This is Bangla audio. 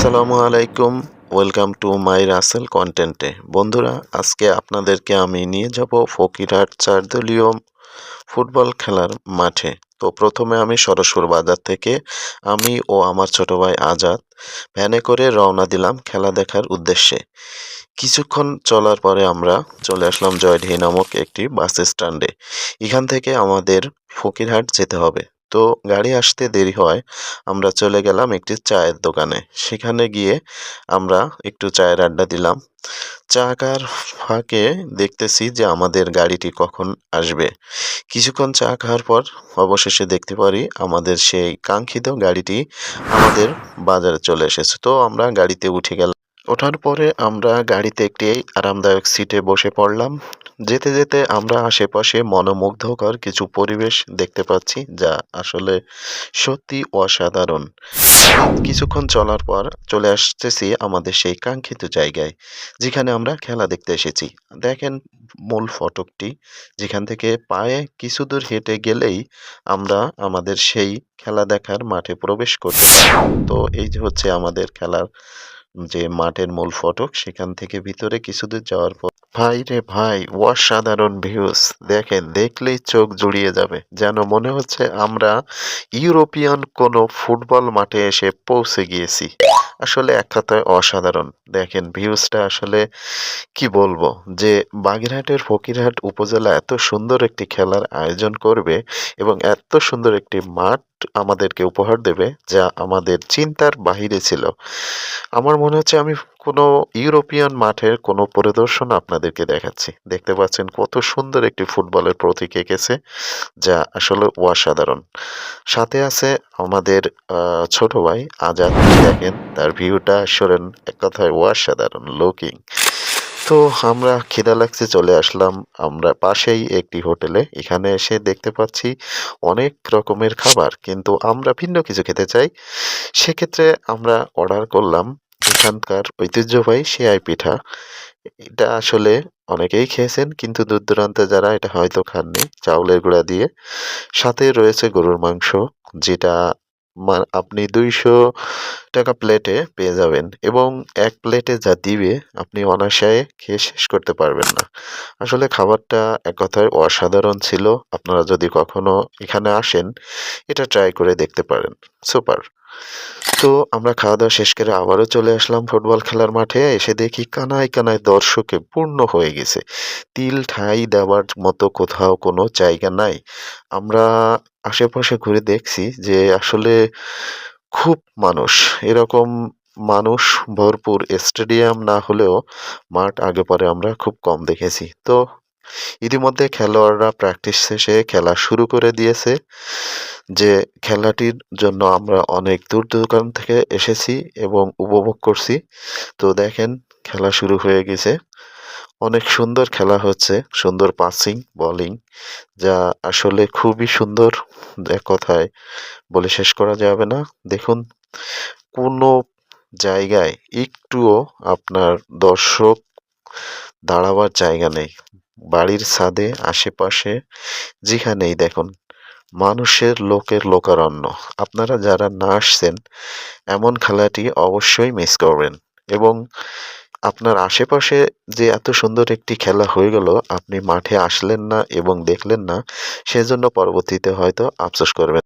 আসসালামু আলাইকুম। ওয়েলকাম টু মাই রাসেল কন্টেন্টে। বন্ধুরা, আজকে আপনাদেরকে আমি নিয়ে যাব ফকিরহাট চারদলীয় ফুটবল খেলার মাঠে। তো প্রথমে আমি সরসুর বাজার থেকে আমি ও আমার ছোট ভাই আজাদ ভ্যানে করে রওনা দিলাম খেলা দেখার উদ্দেশ্যে। কিছুক্ষণ চলার পরে আমরা চলে আসলাম জয়ঢি নামক একটি বাস স্ট্যান্ডে। এখান থেকে আমাদের ফকিরহাট যেতে হবে। তো গাড়ি আসতে দেরি হয়, আমরা চলে গেলাম একটি চায়ের দোকানে। সেখানে গিয়ে আমরা একটু চায়ের আড্ডা দিলাম। চা খাওয়ার ফাঁকে দেখতেছি যে আমাদের গাড়িটি কখন আসবে। কিছুক্ষণ চা খাওয়ার পর অবশেষে দেখতে পারি আমাদের সেই কাঙ্ক্ষিত গাড়িটি আমাদের বাজারে চলে এসেছে। তো আমরা গাড়িতে উঠে গেলাম। ওঠার পরে আমরা গাড়িতে একটি আরামদায়ক সিটে বসে পড়লাম। যেতে যেতে আমরা আশেপাশে মনোমুগ্ধকর কিছু পরিবেশ দেখতে পাচ্ছি, যা আসলে সত্যি অসাধারণ। কিছুক্ষণ চলার পর চলে আসতেছি আমাদের সেই কাঙ্ক্ষিত জায়গায়, যেখানে আমরা খেলা দেখতে এসেছি। দেখেন মূল ফটকটি, যেখান থেকে পায়ে কিছু দূর হেঁটে গেলেই আমরা আমাদের সেই খেলা দেখার মাঠে প্রবেশ করতে পারি। তো এই যে হচ্ছে আমাদের খেলার যে মাঠের মূল ফটক, সেখান থেকে ভিতরে কিছুদূর যাওয়ার পর ভাই রে ভাই, অসাধারণ ভিউস! দেখেন, দেখলেই চোখ জুড়িয়ে যাবে। যেন মনে হচ্ছে আমরা ইউরোপিয়ান কোনো ফুটবল মাঠে এসে পৌঁছে গিয়েছি। আসলে এক কথায় অসাধারণ। দেখেন ভিউসটা আসলে কি বলবো, যে বাগেরহাটের ফকিরহাট উপজেলা এত সুন্দর একটি খেলার আয়োজন করবে এবং এত সুন্দর একটি মাঠ আমাদেরকে উপহার দেবে, যা আমাদের চিন্তার বাহিরে ছিল। আমার মনে হচ্ছে আমি কোনো ইউরোপিয়ান মাঠের কোনো পরিদর্শন আপনাদেরকে দেখাচ্ছি। দেখতে পাচ্ছেন কত সুন্দর একটি ফুটবলের প্রতীক এঁকেছে, যা আসলে অসাধারণ। সাথে আছে আমাদের ছোট ভাই আজাদ। দেখেন তার ভিউটা আসলে এক কথায় অসাধারণ লুকিং। তো আমরা খিদা লাগছে, চলে আসলাম আমরা পাশেই একটি হোটেলে। এখানে এসে দেখতে পাচ্ছি অনেক রকমের খাবার, কিন্তু আমরা ভিন্ন কিছু খেতে চাই। সেক্ষেত্রে আমরা অর্ডার করলাম এখানকার ঐতিহ্যবাহী সেয়াই পিঠা। এটা আসলে অনেকেই খেয়েছেন, কিন্তু দূর দূরান্তে যারা এটা হয়তো খাননি, চাউলের গুঁড়া দিয়ে। সাথে রয়েছে গরুর মাংস, যেটা আপনি ৳200 প্লেটে পেয়ে যাবেন এবং এক প্লেটে যা দিবে আপনি অনায়াসে খেয়ে শেষ করতে পারবেন না। আসলে খাবারটা এক কথায় অসাধারণ ছিল। আপনারা যদি কখনো এখানে আসেন, এটা ট্রাই করে দেখতে পারেন। সুপার! তো আমরা খাওয়া-দাওয়া শেষ করে আবারও চলে আসলাম ফুটবল খেলার মাঠে। এসে দেখি কানায়, কানায় দর্শকে পূর্ণ হয়ে গেছে। তিল ঠাঁই দেওয়ার মতো কোথাও কোনো জায়গা নাই। আমরা আশেপাশে ঘুরে দেখছি যে আসলে খুব মানুষ। এরকম মানুষ ভরপুর স্টেডিয়াম না হলেও মাঠ আগে পরে আমরা খুব কম দেখেছি। তো ইতিমধ্যে খেলোয়াড়রা প্র্যাকটিস শেষে খেলা শুরু করে দিয়েছে। যে খেলাটির জন্য আমরা অনেক দূর দূরান্ত থেকে এসেছি এবং উপভোগ করছি। তো দেখেন খেলা শুরু হয়ে গেছে। অনেক সুন্দর খেলা হচ্ছে। সুন্দর পাসিং, বোলিং, যা আসলে খুবই সুন্দর। এক কথায় বলে শেষ করা যাবে না। দেখুন, কোনো জায়গায় একটুও আপনার দর্শক দাঁড়াবার জায়গা নেই। বাড়ির ছাদে, আশেপাশে যেখানেই দেখুন মানুষের লোকের লোকারণ্য। আপনারা যারা না আসছেন, এমন খেলাটি অবশ্যই মিস করবেন এবং আপনার আশেপাশে যে এত সুন্দর একটি খেলা হয়ে গেল, আপনি মাঠে আসলেন না এবং দেখলেন না, সেজন্য পরবর্তীতে হয়তো আফসোস করবেন।